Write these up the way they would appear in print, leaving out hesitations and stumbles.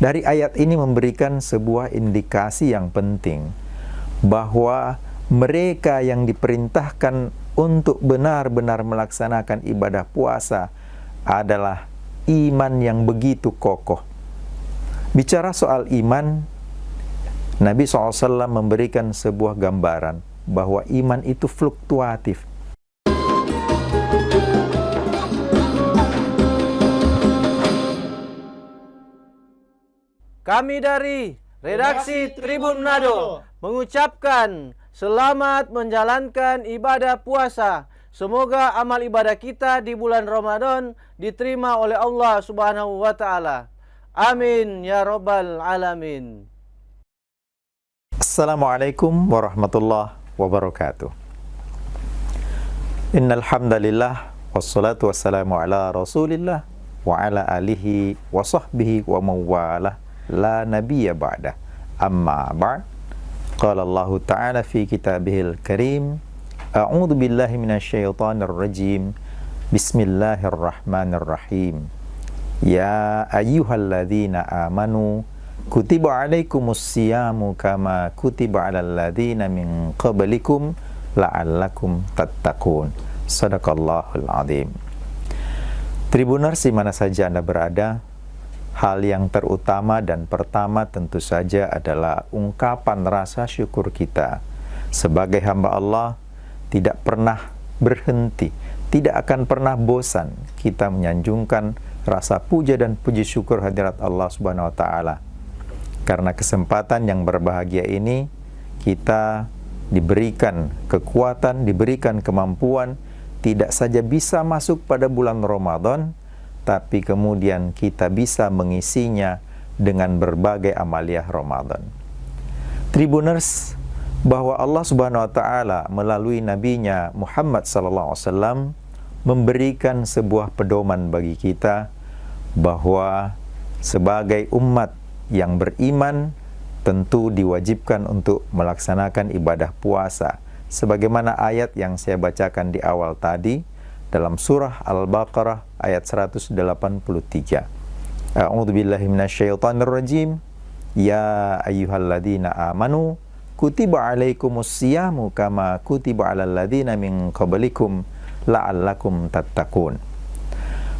Dari ayat ini memberikan sebuah indikasi yang penting bahwa mereka yang diperintahkan untuk benar-benar melaksanakan ibadah puasa adalah iman yang begitu kokoh. Bicara soal iman, Nabi SAW memberikan sebuah gambaran bahwa iman itu fluktuatif. Kami dari Redaksi Tribun Manado mengucapkan selamat menjalankan ibadah puasa. Semoga amal ibadah kita di bulan Ramadan diterima oleh Allah Subhanahu wa taala. Amin ya rabbal alamin. Assalamualaikum warahmatullahi wabarakatuh. Innal hamdalillah wassalatu wassalamu ala Rasulillah wa ala alihi wa sahbihi wa mawalah la nabiyya ba'da. Amma ba'd. Qala Allah Ta'ala fi kitabihil karim, a'udzu billahi minasyaitonir rajim. Bismillahirrahmanirrahim. Ya ayyuhalladzina amanu kutiba alaikumus siyamu kama kutiba alal ladzina min qablikum la'allakum tattaqun. Shadaqallahul azim. Tribuners di mana saja Anda berada, hal yang terutama dan pertama tentu saja adalah ungkapan rasa syukur kita sebagai hamba Allah. Tidak pernah berhenti, tidak akan pernah bosan kita menyanjungkan rasa puja dan puji syukur hadirat Allah Subhanahu wa taala. Karena kesempatan yang berbahagia ini kita diberikan kekuatan, diberikan kemampuan tidak saja bisa masuk pada bulan Ramadan, tapi kemudian kita bisa mengisinya dengan berbagai amaliyah Ramadan. Tribuners, bahwa Allah Subhanahu wa taala melalui nabinya Muhammad sallallahu alaihi wasallam memberikan sebuah pedoman bagi kita bahwa sebagai umat yang beriman tentu diwajibkan untuk melaksanakan ibadah puasa sebagaimana ayat yang saya bacakan di awal tadi dalam surah Al-Baqarah ayat 183. A'udzu billahi minasyaitonir rajim. Ya ayyuhalladzina amanu kutiba alaikumus siyamu kama kutiba alal ladzina min qablikum la'allakum tattaqun.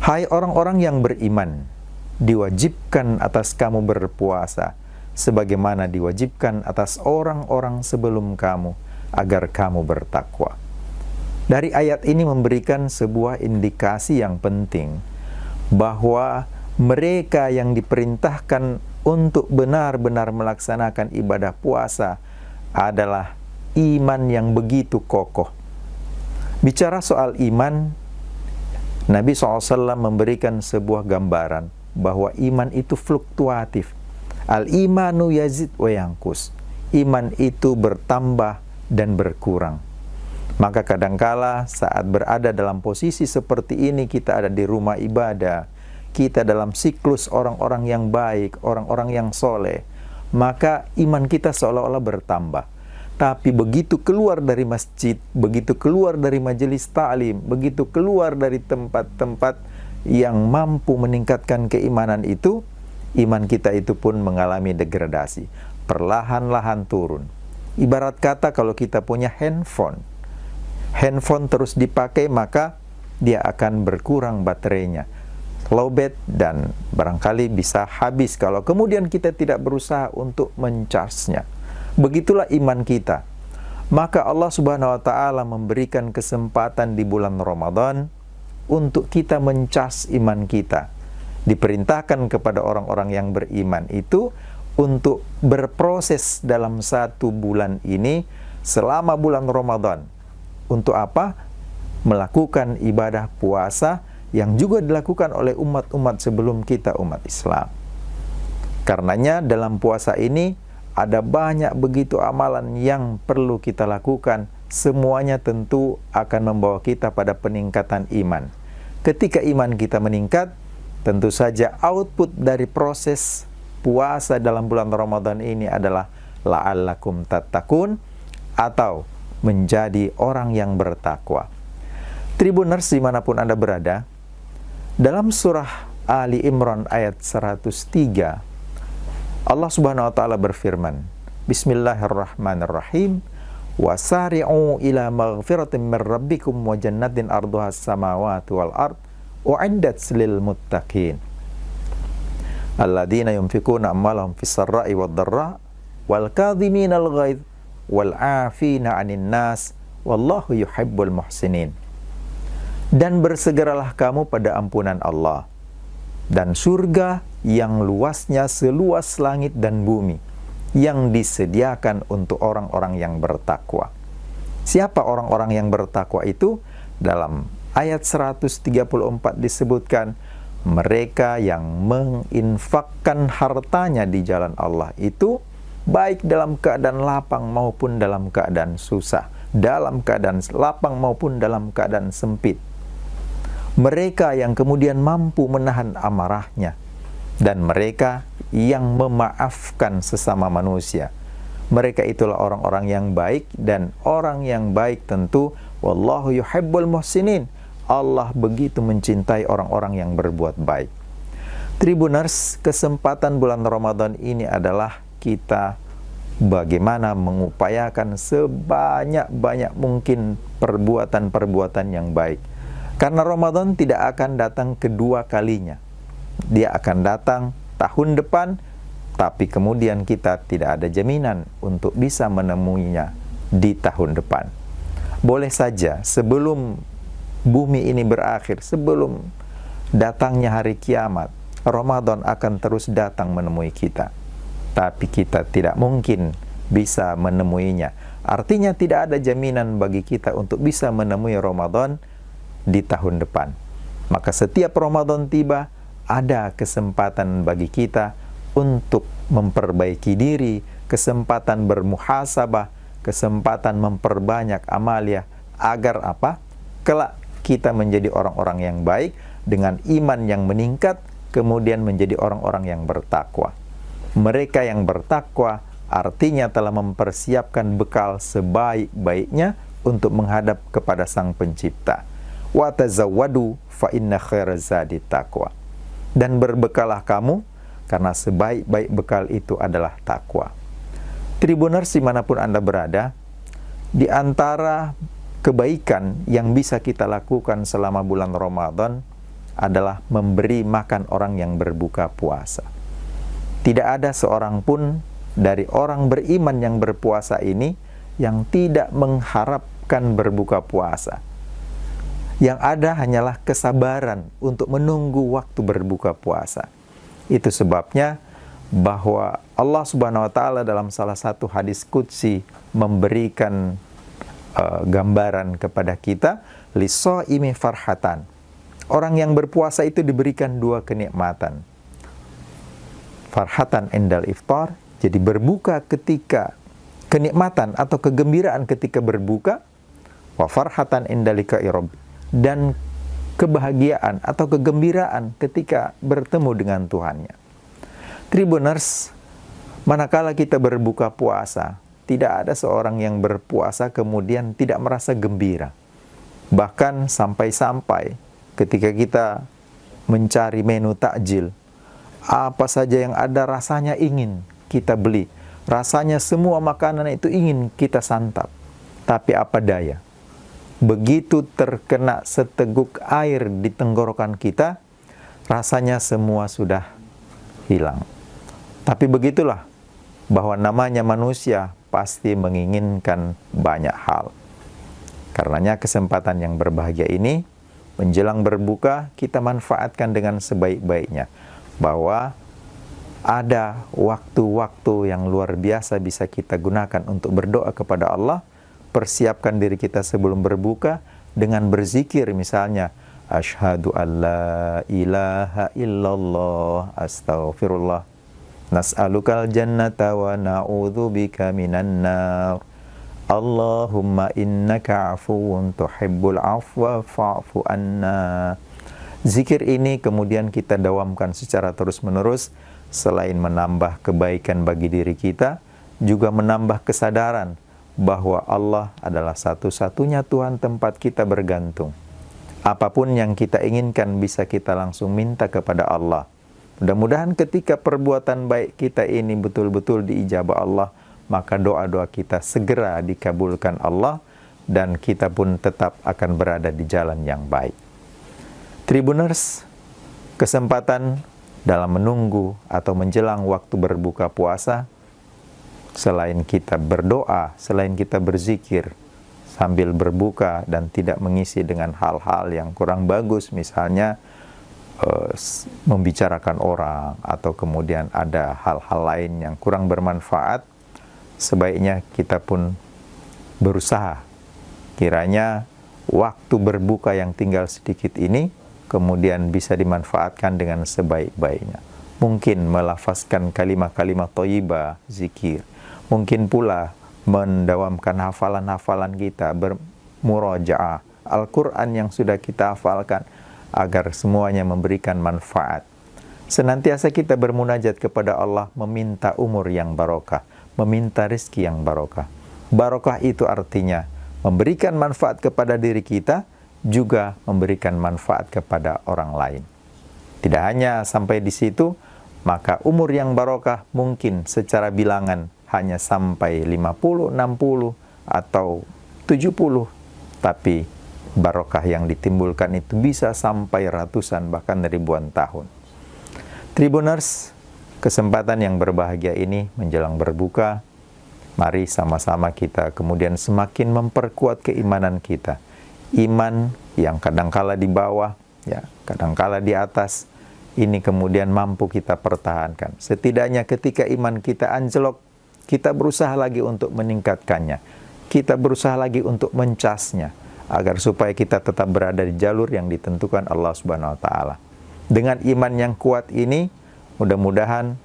Hai orang-orang yang beriman, diwajibkan atas kamu berpuasa sebagaimana diwajibkan atas orang-orang sebelum kamu agar kamu bertakwa. Dari ayat ini memberikan sebuah indikasi yang penting bahwa mereka yang diperintahkan untuk benar-benar melaksanakan ibadah puasa adalah iman yang begitu kokoh. Bicara soal iman, Nabi SAW memberikan sebuah gambaran bahwa iman itu fluktuatif. Al-imanu yazid wa yanqus. Iman itu bertambah dan berkurang. Maka kadangkala saat berada dalam posisi seperti ini, kita ada di rumah ibadah, kita dalam siklus orang-orang yang baik, orang-orang yang soleh, maka iman kita seolah-olah bertambah. Tapi begitu keluar dari masjid, begitu keluar dari majelis ta'lim, begitu keluar dari tempat-tempat yang mampu meningkatkan keimanan itu, iman kita itu pun mengalami degradasi, perlahan-lahan turun. Ibarat kata kalau kita punya handphone terus dipakai, maka dia akan berkurang baterainya, lowbat, dan barangkali bisa habis kalau kemudian kita tidak berusaha untuk mencharge-nya. Begitulah iman kita. Maka Allah Subhanahu wa taala memberikan kesempatan di bulan Ramadan untuk kita mencharge iman kita. Diperintahkan kepada orang-orang yang beriman itu untuk berproses dalam satu bulan ini selama bulan Ramadan. Untuk apa? Melakukan ibadah puasa yang juga dilakukan oleh umat-umat sebelum kita, umat Islam. Karenanya dalam puasa ini ada banyak begitu amalan yang perlu kita lakukan. Semuanya tentu akan membawa kita pada peningkatan iman. Ketika iman kita meningkat, tentu saja output dari proses puasa dalam bulan Ramadan ini adalah la'allakum tattaqun, atau menjadi orang yang bertakwa. Tribuners dimanapun Anda berada, dalam surah Ali Imran ayat 103, Allah Subhanahu wa taala berfirman, Bismillahirrahmanirrahim. Wasari'u ila maghfiratin min rabbikum wa jannatin arduhas samawati wal ard u'iddat lil muttaqin. Alladzina yunfikuna amwalahum fis sarra'i wad dharra wal kadhiminal ghaidh wal 'afina 'anil nas wallahu yuhibbul muhsinin. Dan bersegeralah kamu pada ampunan Allah dan surga yang luasnya seluas langit dan bumi, yang disediakan untuk orang-orang yang bertakwa. Siapa orang-orang yang bertakwa itu? Dalam ayat 134 disebutkan, mereka yang menginfakkan hartanya di jalan Allah itu, baik dalam keadaan lapang maupun dalam keadaan susah, dalam keadaan lapang maupun dalam keadaan sempit. Mereka yang kemudian mampu menahan amarahnya, dan mereka yang memaafkan sesama manusia. Mereka itulah orang-orang yang baik, dan orang yang baik tentu wallahu yuhibbul muhsinin. Allah begitu mencintai orang-orang yang berbuat baik. Tribuners, kesempatan bulan Ramadan ini adalah kita bagaimana mengupayakan sebanyak-banyak mungkin perbuatan-perbuatan yang baik. Karena Ramadan tidak akan datang kedua kalinya. Dia akan datang tahun depan, tapi kemudian kita tidak ada jaminan untuk bisa menemuinya di tahun depan. Boleh saja sebelum bumi ini berakhir, sebelum datangnya hari kiamat, Ramadan akan terus datang menemui kita. Tapi kita tidak mungkin bisa menemuinya. Artinya tidak ada jaminan bagi kita untuk bisa menemui Ramadan di tahun depan. Maka setiap Ramadan tiba, ada kesempatan bagi kita untuk memperbaiki diri, kesempatan bermuhasabah, kesempatan memperbanyak amalia, agar apa? Kelak kita menjadi orang-orang yang baik, dengan iman yang meningkat, kemudian menjadi orang-orang yang bertakwa. Mereka yang bertakwa artinya telah mempersiapkan bekal sebaik-baiknya untuk menghadap kepada Sang Pencipta. Wa tazawwadu fa inna khairaz zadi taqwa. Dan berbekalah kamu, karena sebaik-baik bekal itu adalah takwa. Tribuners dimanapun Anda berada, di antara kebaikan yang bisa kita lakukan selama bulan Ramadan adalah memberi makan orang yang berbuka puasa. Tidak ada seorang pun dari orang beriman yang berpuasa ini yang tidak mengharapkan berbuka puasa. Yang ada hanyalah kesabaran untuk menunggu waktu berbuka puasa. Itu sebabnya bahwa Allah Subhanahu wa taala dalam salah satu hadis qudsi memberikan gambaran kepada kita, lis-shaimi farhatan. Orang yang berpuasa itu diberikan dua kenikmatan. Farhatan indal iftar, jadi berbuka ketika kenikmatan atau kegembiraan ketika berbuka, wa farhatan indal liqa'i rabb, dan kebahagiaan atau kegembiraan ketika bertemu dengan Tuhannya. Tribuners, manakala kita berbuka puasa, tidak ada seorang yang berpuasa kemudian tidak merasa gembira. Bahkan sampai-sampai ketika kita mencari menu takjil, apa saja yang ada rasanya ingin kita beli. Rasanya semua makanan itu ingin kita santap. Tapi apa daya? Begitu terkena seteguk air di tenggorokan kita, rasanya semua sudah hilang. Tapi begitulah, bahwa namanya manusia pasti menginginkan banyak hal. Karenanya kesempatan yang berbahagia ini, menjelang berbuka, kita manfaatkan dengan sebaik-baiknya. Bahwa ada waktu-waktu yang luar biasa bisa kita gunakan untuk berdoa kepada Allah. Persiapkan diri kita sebelum berbuka dengan berzikir, misalnya asyhadu alla ilaha illallah astaghfirullah nas'alukal jannata wa na'udzubika minan nar Allahumma innaka afuwun tuhibbul afwa fa'fu anna. Zikir ini kemudian kita dawamkan secara terus-menerus, selain menambah kebaikan bagi diri kita, juga menambah kesadaran bahwa Allah adalah satu-satunya Tuhan tempat kita bergantung. Apapun yang kita inginkan bisa kita langsung minta kepada Allah. Mudah-mudahan ketika perbuatan baik kita ini betul-betul diijabah Allah, maka doa-doa kita segera dikabulkan Allah dan kita pun tetap akan berada di jalan yang baik. Tribuners, kesempatan dalam menunggu atau menjelang waktu berbuka puasa, selain kita berdoa, selain kita berzikir sambil berbuka dan tidak mengisi dengan hal-hal yang kurang bagus, misalnya membicarakan orang atau kemudian ada hal-hal lain yang kurang bermanfaat, sebaiknya kita pun berusaha kiranya waktu berbuka yang tinggal sedikit ini kemudian bisa dimanfaatkan dengan sebaik-baiknya. Mungkin melafazkan kalimat-kalimat thayyibah, zikir. Mungkin pula mendawamkan hafalan-hafalan kita, bermurajaah Al-Quran yang sudah kita hafalkan, agar semuanya memberikan manfaat. Senantiasa kita bermunajat kepada Allah, meminta umur yang barokah, meminta rezeki yang barokah. Barokah itu artinya memberikan manfaat kepada diri kita, juga memberikan manfaat kepada orang lain. Tidak hanya sampai di situ, maka umur yang barokah mungkin secara bilangan hanya sampai 50, 60, atau 70. Tapi barokah yang ditimbulkan itu bisa sampai ratusan bahkan ribuan tahun. Tribuners, kesempatan yang berbahagia ini menjelang berbuka, mari sama-sama kita kemudian semakin memperkuat keimanan kita. Iman yang kadangkala di bawah, ya, kadangkala di atas, ini kemudian mampu kita pertahankan. Setidaknya ketika iman kita anjlok, kita berusaha lagi untuk meningkatkannya. Kita berusaha lagi untuk mencasnya, agar supaya kita tetap berada di jalur yang ditentukan Allah Subhanahu wa taala. Dengan iman yang kuat ini, mudah-mudahan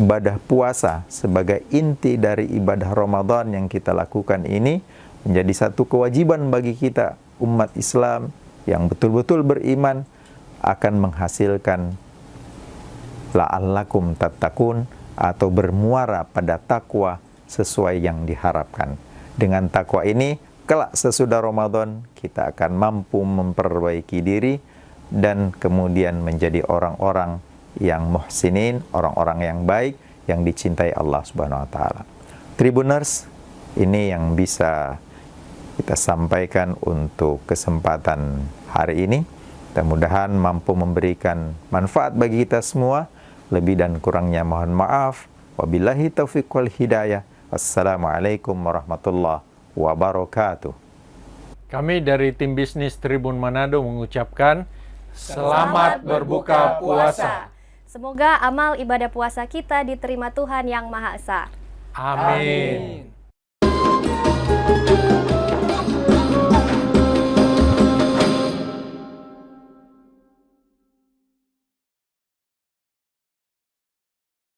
ibadah puasa sebagai inti dari ibadah Ramadan yang kita lakukan ini menjadi satu kewajiban bagi kita umat Islam yang betul-betul beriman, akan menghasilkan la'allakum tattaqun, atau bermuara pada takwa sesuai yang diharapkan. Dengan takwa ini, kelak sesudah Ramadan kita akan mampu memperbaiki diri dan kemudian menjadi orang-orang yang muhsinin, orang-orang yang baik, yang dicintai Allah Subhanahu wa taala. Tribuners, ini yang bisa kita sampaikan untuk kesempatan hari ini. Mudah-mudahan mampu memberikan manfaat bagi kita semua. Lebih dan kurangnya mohon maaf. Wabillahi taufiq wal hidayah. Assalamualaikum warahmatullahi wabarakatuh. Kami dari tim bisnis Tribun Manado mengucapkan selamat berbuka puasa. Semoga amal ibadah puasa kita diterima Tuhan Yang Maha Esa. Amin.